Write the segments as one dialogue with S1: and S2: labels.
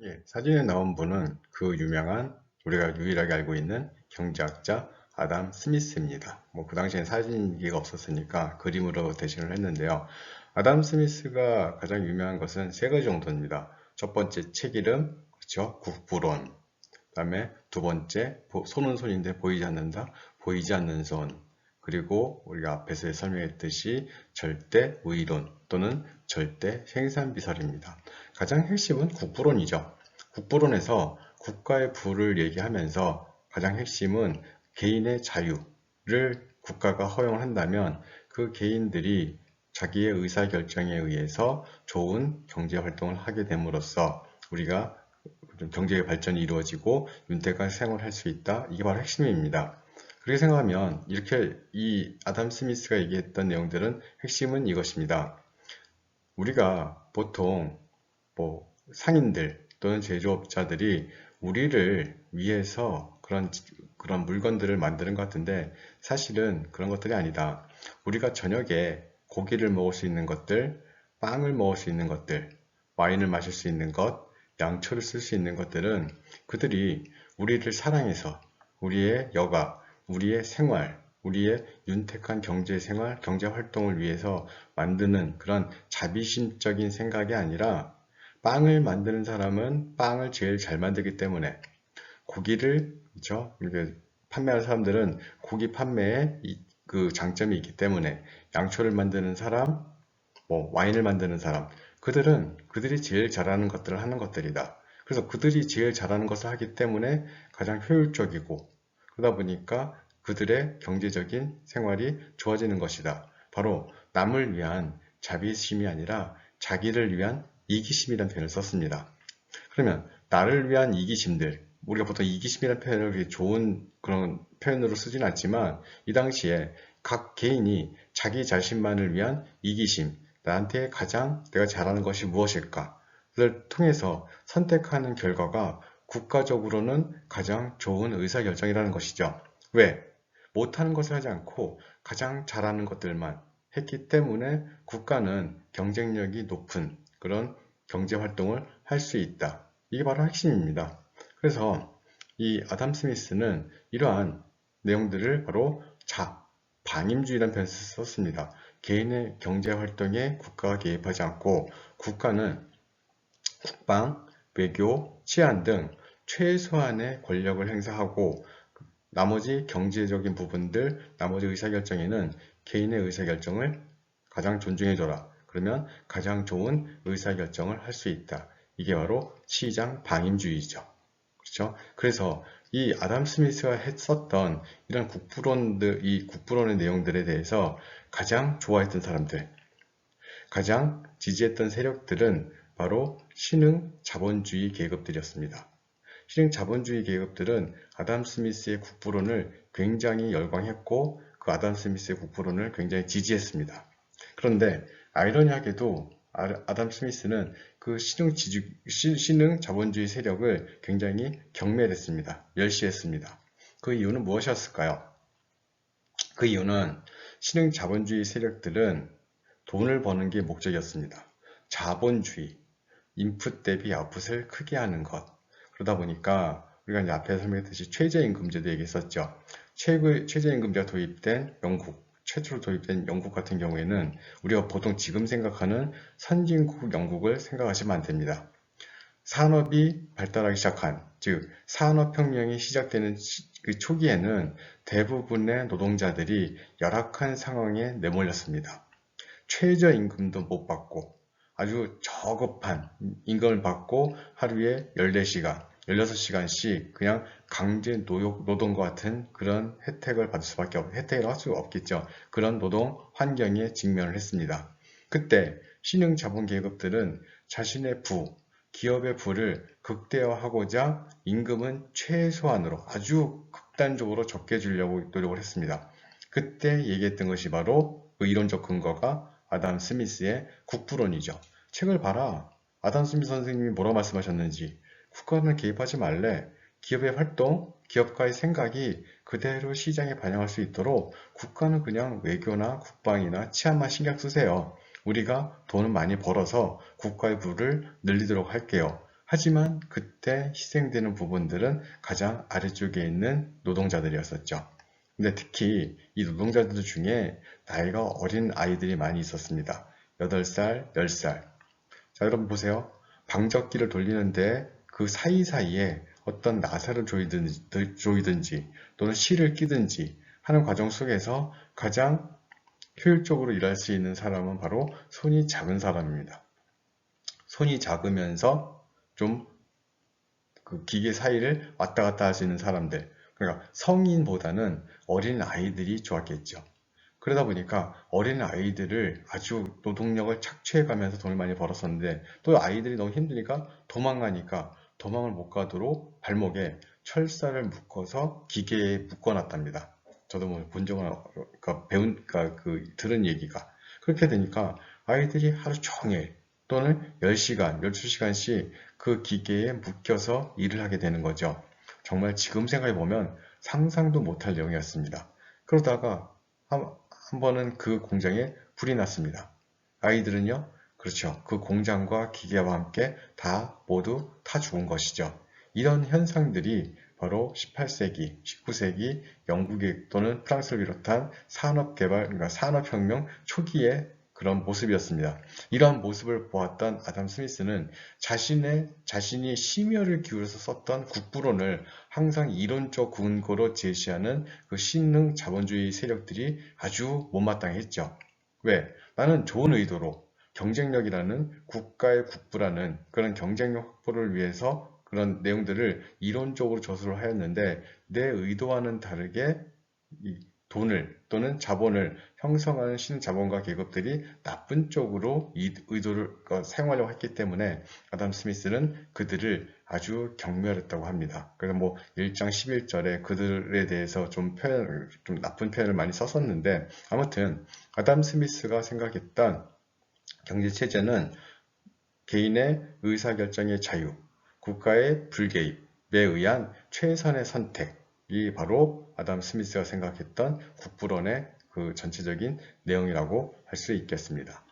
S1: 예, 사진에 나온 분은 그 유명한 우리가 유일하게 알고 있는 경제학자 아담 스미스입니다. 뭐 그 당시엔 사진기가 없었으니까 그림으로 대신을 했는데요. 아담 스미스가 가장 유명한 것은 세 가지 정도입니다. 첫 번째 책 이름, 그렇죠? 국부론. 그다음에 두 번째 손은 손인데 보이지 않는다, 보이지 않는 손. 그리고 우리가 앞에서 설명했듯이 절대 우위론 또는 절대 생산비설입니다. 가장 핵심은 국부론이죠. 국부론에서 국가의 부를 얘기하면서 가장 핵심은 개인의 자유를 국가가 허용을 한다면 그 개인들이 자기의 의사결정에 의해서 좋은 경제활동을 하게 됨으로써 우리가 경제의 발전이 이루어지고 윤택한 생활을 할 수 있다. 이게 바로 핵심입니다. 그렇게 생각하면 이렇게 이 아담 스미스가 얘기했던 내용들은 핵심은 이것입니다. 우리가 보통 뭐 상인들 또는 제조업자들이 우리를 위해서 그런 물건들을 만드는 것 같은데 사실은 그런 것들이 아니다. 우리가 저녁에 고기를 먹을 수 있는 것들, 빵을 먹을 수 있는 것들, 와인을 마실 수 있는 것, 양초를 쓸 수 있는 것들은 그들이 우리를 사랑해서 우리의 여가, 우리의 생활, 우리의 윤택한 경제 생활, 경제 활동을 위해서 만드는 그런 자비심적인 생각이 아니라 빵을 만드는 사람은 빵을 제일 잘 만들기 때문에 고기를 그렇죠? 이렇게 판매하는 사람들은 고기 판매에 그 장점이 있기 때문에 양초를 만드는 사람, 뭐 와인을 만드는 사람, 그들이 제일 잘하는 것들을 하는 것들이다. 그래서 그들이 제일 잘하는 것을 하기 때문에 가장 효율적이고 그러다 보니까 그들의 경제적인 생활이 좋아지는 것이다. 바로 남을 위한 자비심이 아니라 자기를 위한 이기심이라는 표현을 썼습니다. 그러면 나를 위한 이기심들, 우리가 보통 이기심이라는 표현을 좋은 그런 표현으로 쓰진 않지만 이 당시에 각 개인이 자기 자신만을 위한 이기심, 나한테 가장 내가 잘하는 것이 무엇일까를 통해서 선택하는 결과가 국가적으로는 가장 좋은 의사결정이라는 것이죠. 왜? 못하는 것을 하지 않고 가장 잘하는 것들만 했기 때문에 국가는 경쟁력이 높은 그런 경제활동을 할 수 있다. 이게 바로 핵심입니다. 그래서 이 아담 스미스는 이러한 내용들을 바로 방임주의라는 표현을 썼습니다. 개인의 경제활동에 국가가 개입하지 않고 국가는 국방, 외교, 치안 등 최소한의 권력을 행사하고 나머지 경제적인 부분들, 나머지 의사결정에는 개인의 의사결정을 가장 존중해줘라. 그러면 가장 좋은 의사결정을 할 수 있다. 이게 바로 시장 방임주의죠. 그렇죠? 그래서 이 아담 스미스가 했었던 이런 이 국부론의 내용들에 대해서 가장 좋아했던 사람들, 가장 지지했던 세력들은 바로 신흥 자본주의 계급들이었습니다. 실행 자본주의 계급들은 아담 스미스의 국부론을 굉장히 열광했고 그 아담 스미스의 국부론을 굉장히 지지했습니다. 그런데 아이러니하게도 아담 스미스는 그 신흥 자본주의 세력을 굉장히 경멸했습니다. 멸시했습니다. 그 이유는 무엇이었을까요? 그 이유는 신흥 자본주의 세력들은 돈을 버는 게 목적이었습니다. 자본주의, 인풋 대비 아웃풋을 크게 하는 것. 그러다 보니까 우리가 이제 앞에 설명했듯이 최저임금제도 얘기했었죠. 최저임금제가 도입된 영국, 최초로 도입된 영국 같은 경우에는 우리가 보통 지금 생각하는 선진국 영국을 생각하시면 안 됩니다. 산업이 발달하기 시작한, 즉 산업혁명이 시작되는 그 초기에는 대부분의 노동자들이 열악한 상황에 내몰렸습니다. 최저임금도 못 받고 아주 저급한 임금을 받고 하루에 14시간, 16시간씩 그냥 강제 노동과 같은 그런 혜택이라고 할 수가 없겠죠. 그런 노동 환경에 직면을 했습니다. 그때 신흥 자본 계급들은 자신의 기업의 부를 극대화하고자 임금은 최소한으로 아주 극단적으로 적게 주려고 노력을 했습니다. 그때 얘기했던 것이 바로 그 이론적 근거가 아담 스미스의 국부론이죠. 책을 봐라. 아담 스미스 선생님이 뭐라고 말씀하셨는지. 국가는 개입하지 말래. 기업의 활동, 기업가의 생각이 그대로 시장에 반영할 수 있도록 국가는 그냥 외교나 국방이나 치안만 신경 쓰세요. 우리가 돈을 많이 벌어서 국가의 부를 늘리도록 할게요. 하지만 그때 희생되는 부분들은 가장 아래쪽에 있는 노동자들이었었죠. 근데 특히 이 노동자들 중에 나이가 어린 아이들이 많이 있었습니다. 8살, 10살. 자, 여러분 보세요. 방적기를 돌리는데 그 사이사이에 어떤 나사를 조이든지 또는 실을 끼든지 하는 과정 속에서 가장 효율적으로 일할 수 있는 사람은 바로 손이 작은 사람입니다. 손이 작으면서 좀 그 기계 사이를 왔다 갔다 할 수 있는 사람들. 그러니까 성인보다는 어린 아이들이 좋았겠죠. 그러다 보니까 어린 아이들을 아주 노동력을 착취해 가면서 돈을 많이 벌었었는데 또 아이들이 너무 힘드니까 도망가니까 도망을 못 가도록 발목에 철사를 묶어서 기계에 묶어놨답니다. 저도 뭐 본 적은 그러니까 그러니까 들은 얘기가 그렇게 되니까 아이들이 하루 종일 또는 10시간, 12시간씩 그 기계에 묶여서 일을 하게 되는 거죠. 정말 지금 생각해 보면 상상도 못할 내용이었습니다. 그러다가 한 번은 그 공장에 불이 났습니다. 아이들은요, 그렇죠. 그 공장과 기계와 함께 다 모두 타 죽은 것이죠. 이런 현상들이 바로 18세기, 19세기 영국의 또는 프랑스를 비롯한 산업개발, 그러니까 산업혁명 초기의 그런 모습이었습니다. 이러한 모습을 보았던 아담 스미스는 자신이 심혈을 기울여서 썼던 국부론을 항상 이론적 근거로 제시하는 그 신흥 자본주의 세력들이 아주 못마땅했죠. 왜? 나는 좋은 의도로 경쟁력이라는 국가의 국부라는 그런 경쟁력 확보를 위해서 그런 내용들을 이론적으로 저술을 하였는데 내 의도와는 다르게 이 돈을 또는 자본을 형성하는 신자본가 계급들이 나쁜 쪽으로 이 의도를 사용하려고 했기 때문에 아담 스미스는 그들을 아주 경멸했다고 합니다. 그래서 뭐 1장 11절에 그들에 대해서 좀 나쁜 표현을 많이 썼었는데 아무튼 아담 스미스가 생각했던 경제 체제는 개인의 의사결정의 자유, 국가의 불개입에 의한 최선의 선택이 바로 아담 스미스가 생각했던 국부론의 그 전체적인 내용이라고 할 수 있겠습니다.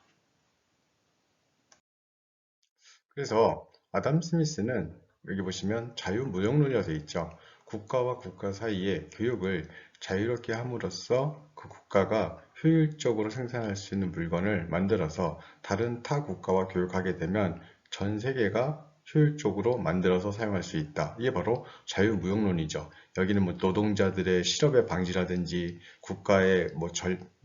S1: 그래서 아담 스미스는 여기 보시면 자유무역론이라고 되어 있죠. 국가와 국가 사이에 교육을 자유롭게 함으로써 그 국가가 효율적으로 생산할 수 있는 물건을 만들어서 다른 타 국가와 교육하게 되면 전 세계가 효율적으로 만들어서 사용할 수 있다. 이게 바로 자유무역론이죠. 여기는 뭐 노동자들의 실업의 방지라든지 국가의 뭐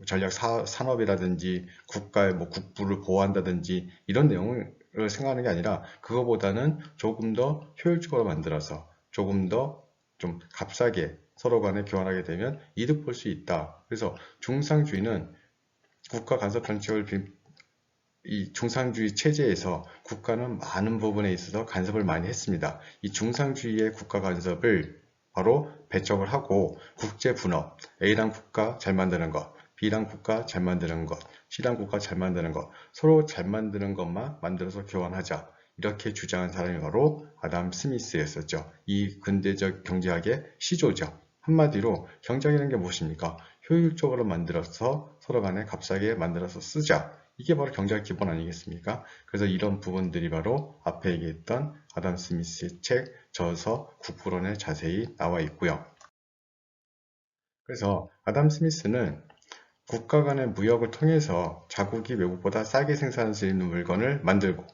S1: 전략 산업이라든지 국가의 뭐 국부를 보호한다든지 이런 내용을 생각하는 게 아니라 그거보다는 조금 더 효율적으로 만들어서 조금 더 좀 값싸게 서로 간에 교환하게 되면 이득 볼 수 있다. 그래서 중상주의는 국가 간섭 정책을 이 중상주의 체제에서 국가는 많은 부분에 있어서 간섭을 많이 했습니다. 이 중상주의의 국가 간섭을 바로 배척을 하고 국제 분업, A랑 국가 잘 만드는 것, B랑 국가 잘 만드는 것, C랑 국가 잘 만드는 것, 서로 잘 만드는 것만 만들어서 교환하자. 이렇게 주장한 사람이 바로 아담 스미스였었죠. 이 근대적 경제학의 시조죠. 한마디로 경제학이라는 게 무엇입니까? 효율적으로 만들어서 서로 간에 값싸게 만들어서 쓰자. 이게 바로 경제학 기본 아니겠습니까? 그래서 이런 부분들이 바로 앞에 얘기했던 아담 스미스의 책, 저서, 국부론에 자세히 나와 있고요. 그래서 아담 스미스는 국가 간의 무역을 통해서 자국이 외국보다 싸게 생산할 수 있는 물건을 만들고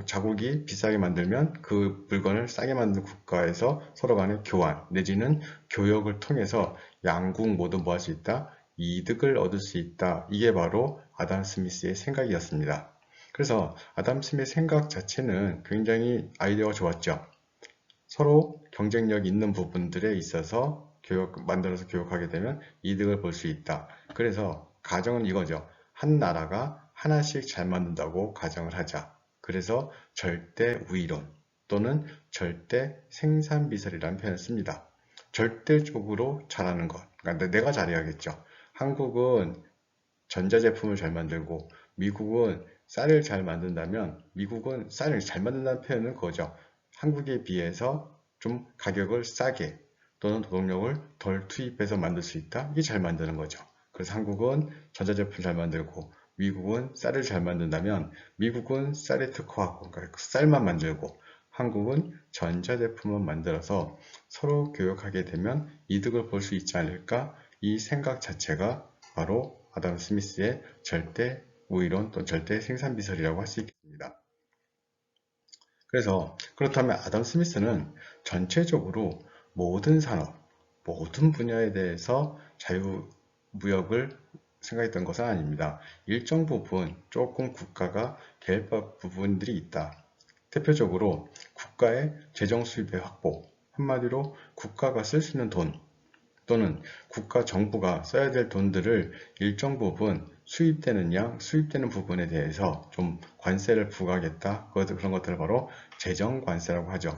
S1: 자국이 비싸게 만들면 그 물건을 싸게 만든 국가에서 서로 간의 교환 내지는 교역을 통해서 양국 모두 뭐 할 수 있다? 이득을 얻을 수 있다. 이게 바로 아담 스미스의 생각이었습니다. 그래서 아담 스미스의 생각 자체는 굉장히 아이디어가 좋았죠. 서로 경쟁력 있는 부분들에 있어서 만들어서 교육하게 되면 이득을 볼 수 있다. 그래서 가정은 이거죠. 한 나라가 하나씩 잘 만든다고 가정을 하자. 그래서 절대 우위론 또는 절대 생산비설이라는 표현을 씁니다. 절대적으로 잘하는 것. 그러니까 내가 잘해야겠죠. 한국은 전자제품을 잘 만들고 미국은 쌀을 잘 만든다면 미국은 쌀을 잘 만든다는 표현은 그거죠. 한국에 비해서 좀 가격을 싸게 또는 노동력을 덜 투입해서 만들 수 있다. 이게 잘 만드는 거죠. 그래서 한국은 전자제품 잘 만들고 미국은 쌀을 잘 만든다면 미국은 쌀에 특화하고 그러니까 쌀만 만들고 한국은 전자제품을 만들어서 서로 교역하게 되면 이득을 볼 수 있지 않을까? 이 생각 자체가 바로 아담 스미스의 절대 우위론 또는 절대 생산비설이라고 할 수 있겠습니다. 그래서 그렇다면 아담 스미스는 전체적으로 모든 산업, 모든 분야에 대해서 자유무역을 생각했던 것은 아닙니다. 일정 부분 조금 국가가 개입한 부분들이 있다. 대표적으로 국가의 재정 수입의 확보, 한마디로 국가가 쓸 수 있는 돈 또는 국가 정부가 써야 될 돈들을 일정 부분 수입되는 양, 수입되는 부분에 대해서 좀 관세를 부과하겠다. 그런 것들을 바로 재정관세라고 하죠.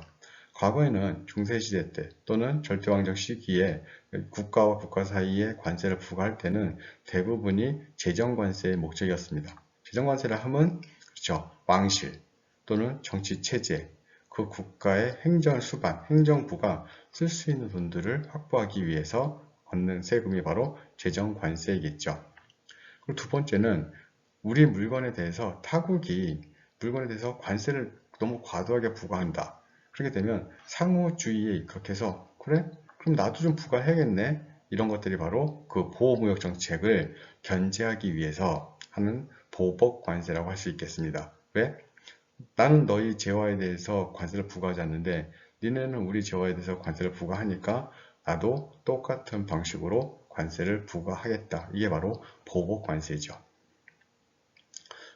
S1: 과거에는 중세시대 때 또는 절대왕정 시기에 국가와 국가 사이에 관세를 부과할 때는 대부분이 재정관세의 목적이었습니다. 재정관세를 하면 그렇죠. 왕실 또는 정치체제, 그 국가의 행정수반, 행정부가 쓸 수 있는 돈들을 확보하기 위해서 걷는 세금이 바로 재정관세이겠죠. 그리고 두 번째는 우리 물건에 대해서 타국이 물건에 대해서 관세를 너무 과도하게 부과한다. 그렇게 되면 상호주의에 입각해서 그래? 그럼 나도 좀 부과해야겠네. 이런 것들이 바로 그 보호무역 정책을 견제하기 위해서 하는 보복관세라고 할 수 있겠습니다. 왜? 나는 너희 재화에 대해서 관세를 부과하지 않는데 니네는 우리 재화에 대해서 관세를 부과하니까 나도 똑같은 방식으로 관세를 부과하겠다. 이게 바로 보복관세죠.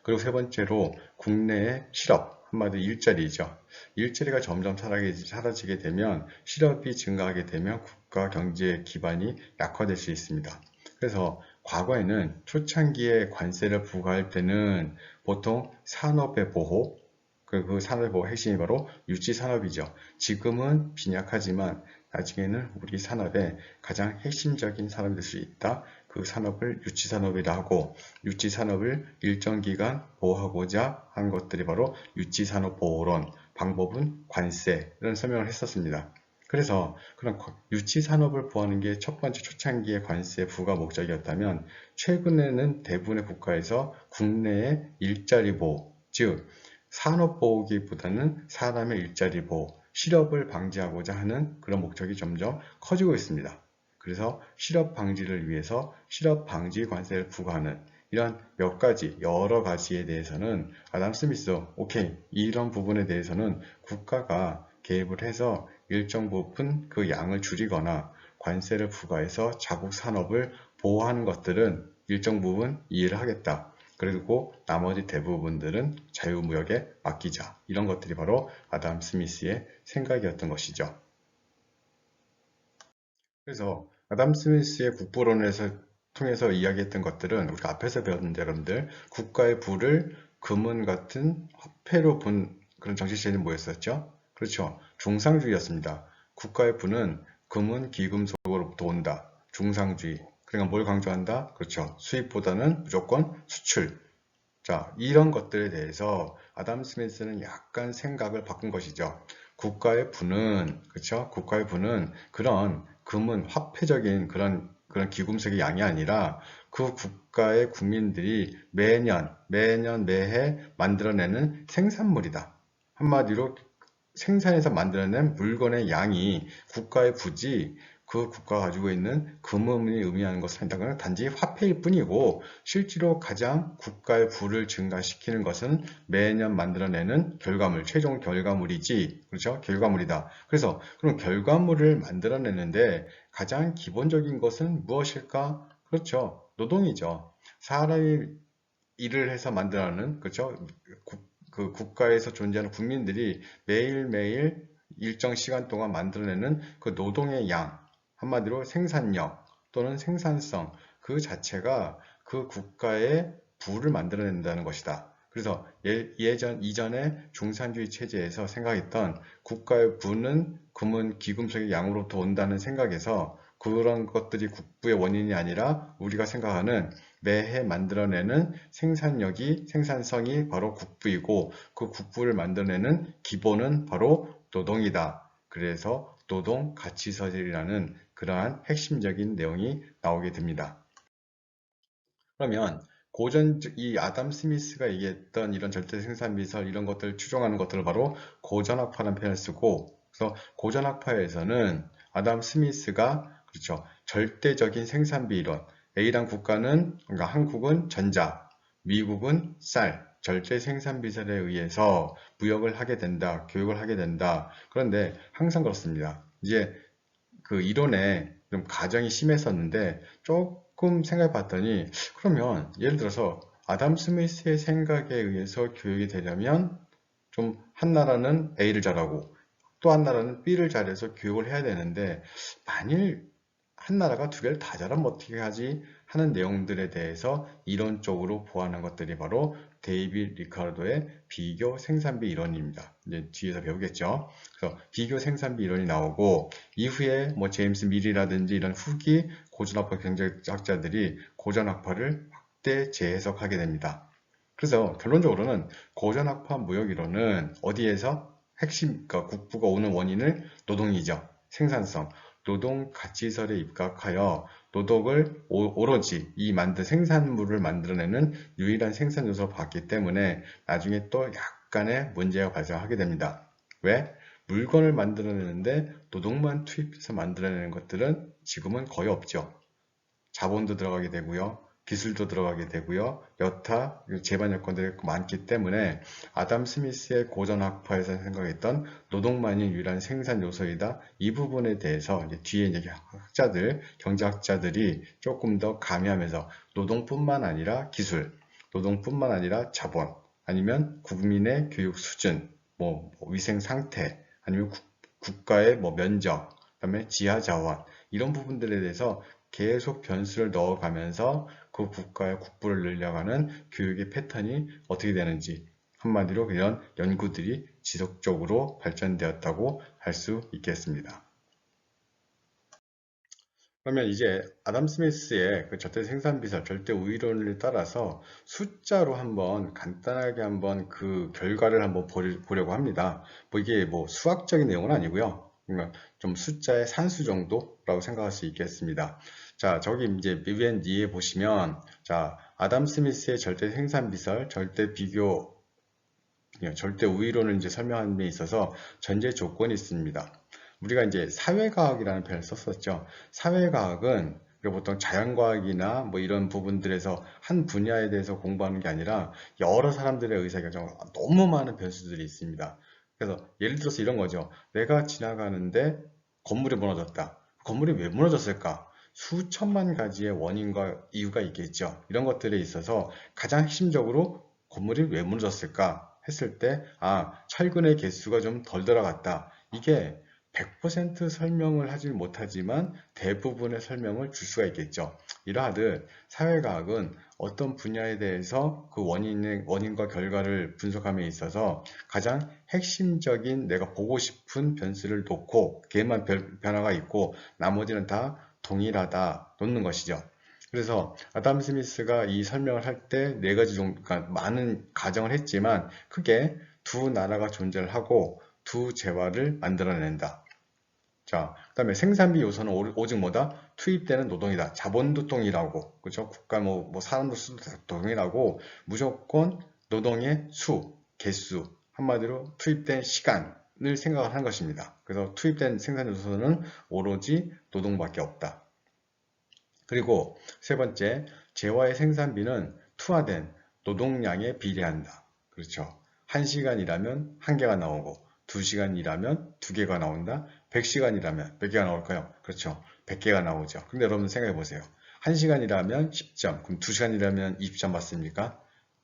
S1: 그리고 세 번째로 국내의 실업, 한마디로 일자리죠. 일자리가 점점 사라지게 되면 실업이 증가하게 되면 국가 경제 기반이 약화될 수 있습니다. 그래서 과거에는 초창기에 관세를 부과할 때는 보통 산업의 보호, 그 산업의 보호 핵심이 바로 유치산업이죠. 지금은 빈약하지만 나중에는 우리 산업의 가장 핵심적인 산업이 될 수 있다. 그 산업을 유치산업이라 하고 유치산업을 일정 기간 보호하고자 한 것들이 바로 유치산업보호론, 방법은 관세 이런 설명을 했었습니다. 그래서 그런 유치산업을 보호하는 게 첫 번째 초창기의 관세 부과 목적이었다면 최근에는 대부분의 국가에서 국내의 일자리 보호, 즉 산업보호기보다는 사람의 일자리 보호, 실업을 방지하고자 하는 그런 목적이 점점 커지고 있습니다. 그래서 실업 방지를 위해서 실업 방지 관세를 부과하는 이런 몇 가지, 여러 가지에 대해서는 아담 스미스, 오케이, 이런 부분에 대해서는 국가가 개입을 해서 일정 부분 그 양을 줄이거나 관세를 부과해서 자국 산업을 보호하는 것들은 일정 부분 이해를 하겠다. 그리고 나머지 대부분들은 자유무역에 맡기자. 이런 것들이 바로 아담 스미스의 생각이었던 것이죠. 그래서 아담 스미스의 국부론에서 통해서 이야기했던 것들은 우리가 앞에서 배웠는 여러분들 국가의 부를 금은 같은 화폐로 본 그런 정치체제는 뭐였었죠? 그렇죠. 중상주의였습니다. 국가의 부는 금은 기금속으로부터 온다. 중상주의. 그러니까 뭘 강조한다? 그렇죠. 수입보다는 무조건 수출. 자, 이런 것들에 대해서 아담 스미스는 약간 생각을 바꾼 것이죠. 국가의 부는, 그렇죠? 국가의 부는 그런 금은 화폐적인 그런 기금속의 양이 아니라 그 국가의 국민들이 매해 만들어내는 생산물이다. 한마디로 생산해서 만들어낸 물건의 양이 국가의 부지 그 국가가 가지고 있는 금음이 의미하는 것을 한다면 단지 화폐일 뿐이고 실제로 가장 국가의 부를 증가시키는 것은 매년 만들어내는 결과물, 최종 결과물이지, 그렇죠? 결과물이다. 그래서 그럼 결과물을 만들어내는데 가장 기본적인 것은 무엇일까? 그렇죠. 노동이죠. 사람이 일을 해서 만들어내는, 그렇죠? 그 국가에서 존재하는 국민들이 매일매일 일정 시간 동안 만들어내는 그 노동의 양, 한마디로 생산력 또는 생산성 그 자체가 그 국가의 부를 만들어낸다는 것이다. 그래서 이전에 중산주의 체제에서 생각했던 국가의 부는 금은 기금속의 양으로부터 온다는 생각에서 그런 것들이 국부의 원인이 아니라 우리가 생각하는 매해 만들어내는 생산성이 바로 국부이고 그 국부를 만들어내는 기본은 바로 노동이다. 그래서 노동 가치서열이라는 그러한 핵심적인 내용이 나오게 됩니다. 그러면 이 아담 스미스가 얘기했던 이런 절대 생산비설 이런 것들 추정하는 것들을 바로 고전학파라는 표현을 쓰고, 그래서 고전학파에서는 아담 스미스가 그렇죠, 절대적인 생산비 이론, A란 국가는, 그러니까 한국은 전자, 미국은 쌀, 절대 생산비설에 의해서 무역을 하게 된다, 교육을 하게 된다. 그런데 항상 그렇습니다. 이제 그 이론에 좀 가정이 심했었는데 조금 생각해 봤더니, 그러면 예를 들어서 아담 스미스의 생각에 의해서 교육이 되려면 좀 한 나라는 A를 잘하고 또 한 나라는 B를 잘해서 교육을 해야 되는데, 만일 한 나라가 두 개를 다 잘하면 어떻게 하지 하는 내용들에 대해서 이론적으로 보완한 것들이 바로 데이빗 리카르도의 비교 생산비 이론입니다. 이제 뒤에서 배우겠죠. 그래서 비교 생산비 이론이 나오고, 이후에 뭐 제임스 밀이라든지 이런 후기 고전학파 경제학자들이 고전학파를 확대 재해석하게 됩니다. 그래서 결론적으로는 고전학파 무역이론은 어디에서 핵심, 그러니까 국부가 오는 원인을 노동이죠. 생산성, 노동 가치설에 입각하여 노동을 오로지 이 생산물을 만들어내는 유일한 생산 요소로 봤기 때문에 나중에 또 약간의 문제가 발생하게 됩니다. 왜? 물건을 만들어내는데 노동만 투입해서 만들어내는 것들은 지금은 거의 없죠. 자본도 들어가게 되고요. 기술도 들어가게 되고요. 여타 제반 여건들이 많기 때문에 아담 스미스의 고전학파에서 생각했던 노동만이 유일한 생산 요소이다. 이 부분에 대해서 이제 뒤에 이제 경제학자들이 조금 더 가미하면서 노동뿐만 아니라 기술, 노동뿐만 아니라 자본, 아니면 국민의 교육 수준, 뭐 위생 상태, 아니면 국가의 뭐 면적, 그다음에 지하 자원 이런 부분들에 대해서 계속 변수를 넣어가면서 그 국가의 국부를 늘려가는 교육의 패턴이 어떻게 되는지, 한마디로 이런 연구들이 지속적으로 발전되었다고 할 수 있겠습니다. 그러면 이제 아담 스미스의 그 절대 생산비설, 절대 우위론을 따라서 숫자로 한번 간단하게 한번 그 결과를 한번 보려고 합니다. 뭐 이게 뭐 수학적인 내용은 아니고요. 그러니까 좀 숫자의 산수 정도라고 생각할 수 있겠습니다. 자, 저기 이제 맨 뒤에 보시면, 자, 아담 스미스의 절대 생산비설, 절대 비교, 절대 우위론을 이제 설명하는 데 있어서 전제 조건이 있습니다. 우리가 이제 사회과학이라는 표현을 썼었죠. 사회과학은 우리가 보통 자연과학이나 뭐 이런 부분들에서 한 분야에 대해서 공부하는 게 아니라 여러 사람들의 의사결정, 너무 많은 변수들이 있습니다. 그래서 예를 들어서 이런 거죠. 내가 지나가는데 건물이 무너졌다. 건물이 왜 무너졌을까? 수천만 가지의 원인과 이유가 있겠죠. 이런 것들에 있어서 가장 핵심적으로 건물이 왜 무너졌을까 했을 때, 철근의 개수가 좀 덜 들어갔다. 이게 100% 설명을 하지 못하지만 대부분의 설명을 줄 수가 있겠죠. 이러하듯 사회과학은 어떤 분야에 대해서 그 원인과 결과를 분석함에 있어서 가장 핵심적인 내가 보고 싶은 변수를 놓고 걔만 변화가 있고 나머지는 다 동일하다 놓는 것이죠. 그래서 아담 스미스가 이 설명을 할 때 네 가지 정도, 그러니까 많은 가정을 했지만 크게 두 나라가 존재를 하고 두 재화를 만들어낸다. 자, 그 다음에 생산비 요소는 오직 뭐다? 투입되는 노동이다. 자본도 동일하고, 그죠? 국가 사람도 수도 다 동일하고, 무조건 노동의 수, 개수, 한마디로 투입된 시간을 생각을 하는 것입니다. 그래서 투입된 생산 요소는 오로지 노동밖에 없다. 그리고 세 번째, 재화의 생산비는 투하된 노동량에 비례한다. 그렇죠. 1시간 일하면 1개가 나오고, 2시간 일하면 2개가 나온다. 100시간 일하면 몇 개가 나올까요? 그렇죠. 100개가 나오죠. 근데 여러분 생각해 보세요. 1시간 일하면 10점, 그럼 2시간 일하면 20점 받습니까?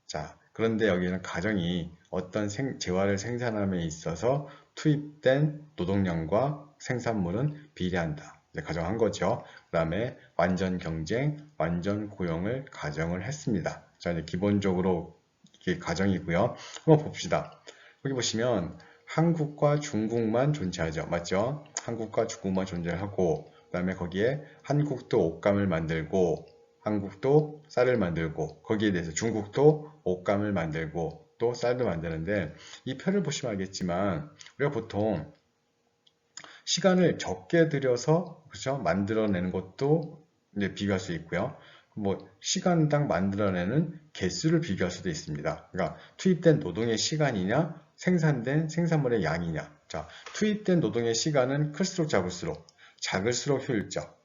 S1: 자, 그런데 여기는 가정이 어떤 재화를 생산함에 있어서 투입된 노동량과 생산물은 비례한다. 가정한 거죠. 그 다음에 완전 경쟁, 완전 고용을 가정을 했습니다. 자, 이제 기본적으로 이게 가정이고요. 한번 봅시다. 여기 보시면 한국과 중국만 존재하죠. 맞죠? 한국과 중국만 존재하고, 그 다음에 거기에 한국도 옷감을 만들고, 한국도 쌀을 만들고, 거기에 대해서 중국도 옷감을 만들고, 또 쌀도 만드는데, 이 표를 보시면 알겠지만, 우리가 보통 시간을 적게 들여서, 그렇죠? 만들어내는 것도 이제 비교할 수 있고요. 뭐 시간당 만들어내는 개수를 비교할 수도 있습니다. 그러니까 투입된 노동의 시간이냐, 생산된 생산물의 양이냐. 자, 투입된 노동의 시간은 클수록 작을수록 효율적.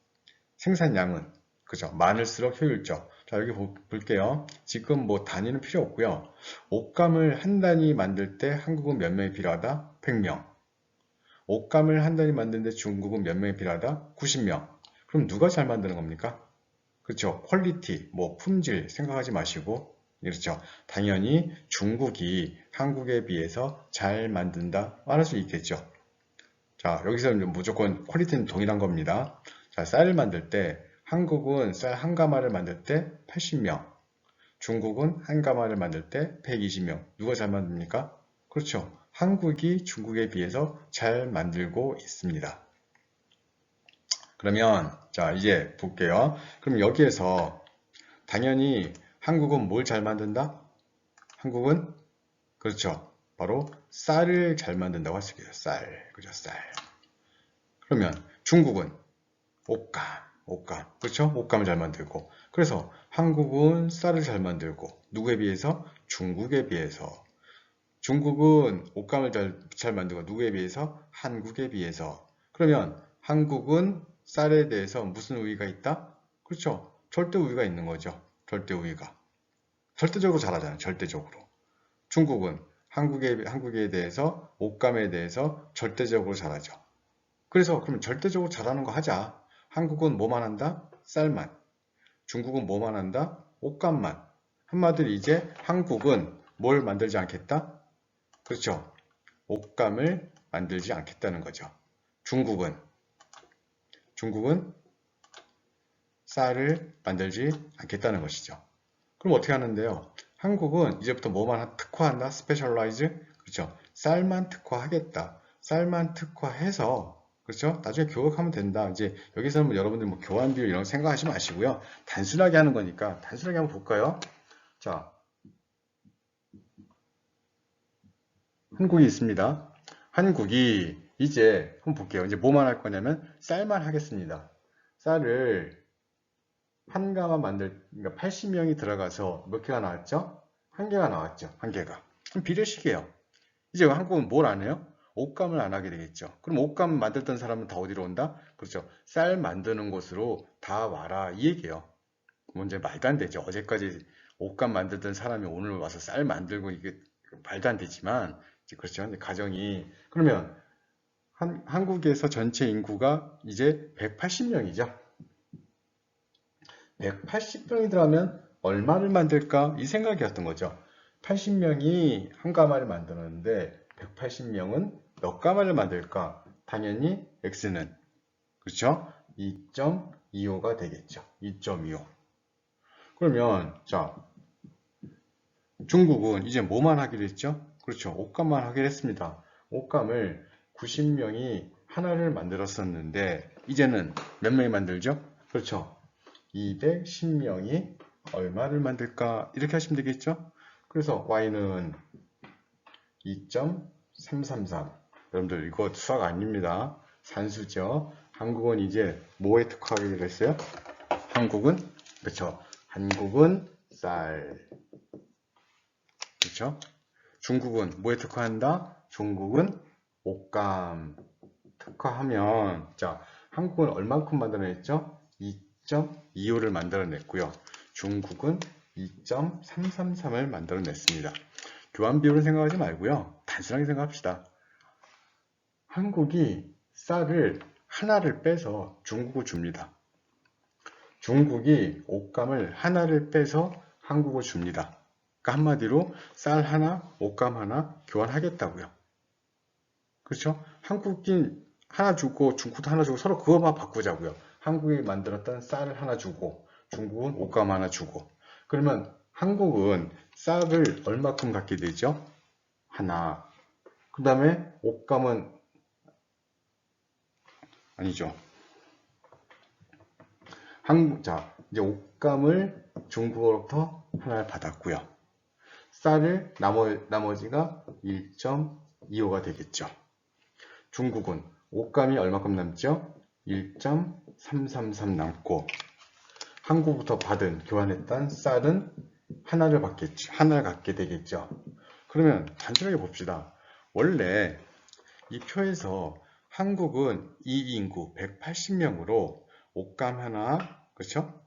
S1: 생산량은 그죠? 많을수록 효율적. 자, 여기 볼게요. 지금 뭐 단위는 필요 없고요. 옷감을 한 단위 만들 때 한국은 몇 명이 필요하다? 100명. 옷감을 한 단위 만드는데 중국은 몇 명이 필요하다? 90명. 그럼 누가 잘 만드는 겁니까? 그렇죠. 퀄리티, 뭐 품질 생각하지 마시고, 그렇죠. 당연히 중국이 한국에 비해서 잘 만든다 말할 수 있겠죠. 자, 여기서는 무조건 퀄리티는 동일한 겁니다. 자, 쌀을 만들 때 한국은 쌀 한 가마를 만들 때 80명, 중국은 한 가마를 만들 때 120명. 누가 잘 만듭니까? 그렇죠. 한국이 중국에 비해서 잘 만들고 있습니다. 그러면 자, 이제 볼게요. 그럼 여기에서 당연히 한국은 뭘 잘 만든다? 한국은 그렇죠. 바로 쌀을 잘 만든다고 할 수 있겠죠. 쌀. 그죠? 쌀. 그러면 중국은 옷감. 그렇죠? 옷감을 잘 만들고. 그래서 한국은 쌀을 잘 만들고. 누구에 비해서? 중국에 비해서. 중국은 옷감을 잘 만들고. 누구에 비해서? 한국에 비해서. 그러면 한국은 쌀에 대해서 무슨 우위가 있다? 그렇죠? 절대 우위가 있는 거죠. 절대 우위가. 절대적으로 잘하잖아요. 절대적으로. 중국은 한국에 대해서 옷감에 대해서 절대적으로 잘하죠. 그래서 그럼 절대적으로 잘하는 거 하자. 한국은 뭐만 한다? 쌀만. 중국은 뭐만 한다? 옷감만. 한마디로 이제 한국은 뭘 만들지 않겠다? 그렇죠. 옷감을 만들지 않겠다는 거죠. 중국은 쌀을 만들지 않겠다는 것이죠. 그럼 어떻게 하는데요? 한국은 이제부터 뭐만 특화한다? 스페셜라이즈? 그렇죠. 쌀만 특화하겠다. 쌀만 특화해서 그렇죠? 나중에 교육하면 된다. 이제 여기서는 뭐 여러분들 뭐 교환 비율 이런 거 생각하지 마시고요. 단순하게 하는 거니까 단순하게 한번 볼까요? 자, 한국이 있습니다. 한국이 이제 한번 볼게요. 이제 뭐만 할 거냐면 쌀만 하겠습니다. 쌀을 한 가마 그러니까 80명이 들어가서 몇 개가 나왔죠? 한 개가 나왔죠. 한 개가. 그럼 비례식이에요. 이제 한국은 뭘 안 해요? 옷감을 안 하게 되겠죠. 그럼 옷감 만들던 사람은 다 어디로 온다? 그렇죠. 쌀 만드는 곳으로 다 와라. 이 얘기예요. 문제 말도 안 되죠. 어제까지 옷감 만들던 사람이 오늘 와서 쌀 만들고 이게 말도 안 되지만, 그렇죠. 가정이. 그러면 한국에서 전체 인구가 이제 180명이죠. 180명이 들어가면 얼마를 만들까? 이 생각이었던 거죠. 80명이 한 가마를 만드는데 180명은 몇 가마를 만들까? 당연히 X는 그렇죠? 2.25가 되겠죠. 2.25. 그러면 자, 중국은 이제 뭐만 하기로 했죠? 그렇죠. 옷감만 하기로 했습니다. 옷감을 90명이 하나를 만들었었는데 이제는 몇 명이 만들죠? 그렇죠. 210명이 얼마를 만들까? 이렇게 하시면 되겠죠? 그래서 y는 2.333. 여러분들 이거 수학 아닙니다. 산수죠. 한국은 이제 뭐에 특화하기로 했어요? 한국은 그렇죠. 한국은 쌀. 그렇죠? 중국은 뭐에 특화한다? 중국은 옷감. 특화하면 자, 한국은 얼만큼 만들어냈죠? 2.25를 만들어냈고요. 중국은 2.333을 만들어냈습니다. 교환 비율은 생각하지 말고요. 단순하게 생각합시다. 한국이 쌀을 하나를 빼서 중국을 줍니다. 중국이 옷감을 하나를 빼서 한국을 줍니다. 그러니까 한마디로 쌀 하나, 옷감 하나 교환하겠다고요. 그렇죠? 한국이 하나 주고 중국도 하나 주고 서로 그것만 바꾸자고요. 한국이 만들었던 쌀을 하나 주고 중국은 옷감 하나 주고. 그러면 한국은 쌀을 얼마큼 갖게 되죠? 하나. 그 다음에 옷감은 아니죠. 자, 이제 옷감을 중국으로부터 하나를 받았고요. 쌀을 나머지가 1.25가 되겠죠. 중국은 옷감이 얼마큼 남죠? 1.333 남고 한국부터 교환했던 쌀은 하나를 갖게 되겠죠. 그러면 단순하게 봅시다. 원래 이 표에서 한국은 이 인구 180명으로 옷감 하나, 그렇죠?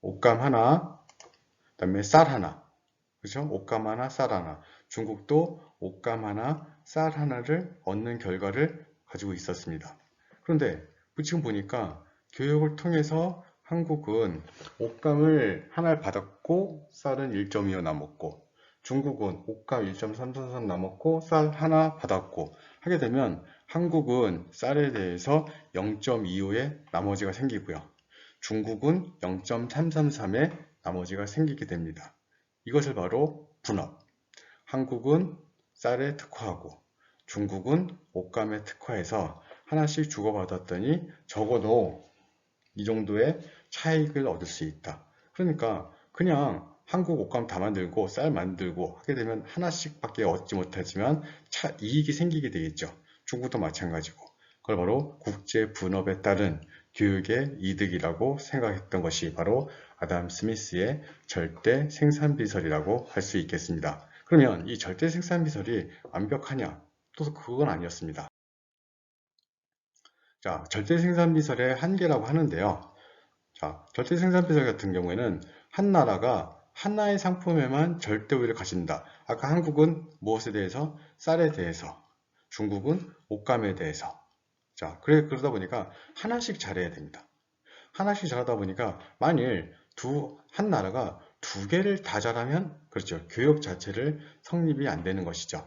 S1: 옷감 하나, 그다음에 쌀 하나, 그렇죠? 옷감 하나, 쌀 하나. 중국도 옷감 하나, 쌀 하나를 얻는 결과를 가지고 있었습니다. 그런데 지금 보니까 교육을 통해서 한국은 옷감을 하나를 받았고 쌀은 1.25 남았고, 중국은 옷감 1.33 남았고 쌀 하나 받았고 하게 되면 한국은 쌀에 대해서 0.25의 나머지가 생기고요. 중국은 0.333의 나머지가 생기게 됩니다. 이것을 바로 분업. 한국은 쌀에 특화하고 중국은 옷감에 특화해서 하나씩 주고받았더니 적어도 이 정도의 차익을 얻을 수 있다. 그러니까 그냥 한국 옷감 다 만들고 쌀 만들고 하게 되면 하나씩 밖에 얻지 못하지만 이익이 생기게 되겠죠. 중국도 마찬가지고. 그걸 바로 국제 분업에 따른 교육의 이득이라고 생각했던 것이 바로 아담 스미스의 절대 생산비설이라고 할 수 있겠습니다. 그러면 이 절대 생산비설이 완벽하냐? 또 그건 아니었습니다. 자, 절대 생산비설의 한계라고 하는데요. 자, 절대 생산비설 같은 경우에는 한 나라가 하나의 상품에만 절대 우위를 가진다. 아까 한국은 무엇에 대해서? 쌀에 대해서. 중국은 옷감에 대해서. 자, 그러다 보니까 하나씩 잘해야 됩니다. 하나씩 잘하다 보니까 만일 한 나라가 두 개를 다 잘하면 그렇죠. 교육 자체를 성립이 안 되는 것이죠.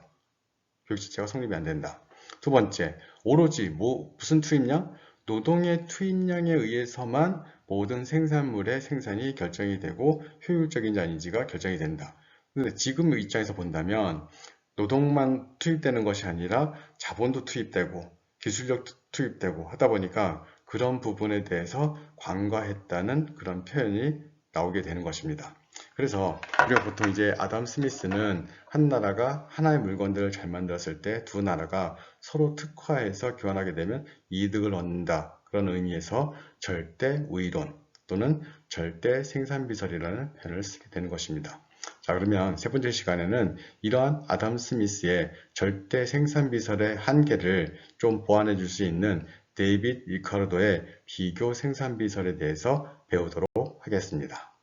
S1: 교육 자체가 성립이 안 된다. 두 번째, 오로지 무슨 투입량? 노동의 투입량에 의해서만 모든 생산물의 생산이 결정이 되고 효율적인지 아닌지가 결정이 된다. 근데 지금 입장에서 본다면 노동만 투입되는 것이 아니라 자본도 투입되고 기술력도 투입되고 하다 보니까 그런 부분에 대해서 관과했다는 그런 표현이 나오게 되는 것입니다. 그래서 우리가 보통 이제 아담 스미스는 한 나라가 하나의 물건들을 잘 만들었을 때 두 나라가 서로 특화해서 교환하게 되면 이득을 얻는다. 그런 의미에서 절대 우위론 또는 절대 생산비설이라는 표현을 쓰게 되는 것입니다. 자, 그러면 세 번째 시간에는 이러한 아담 스미스의 절대 생산비설의 한계를 좀 보완해 줄 수 있는 데이빗 리카르도의 비교 생산비설에 대해서 배우도록 하겠습니다.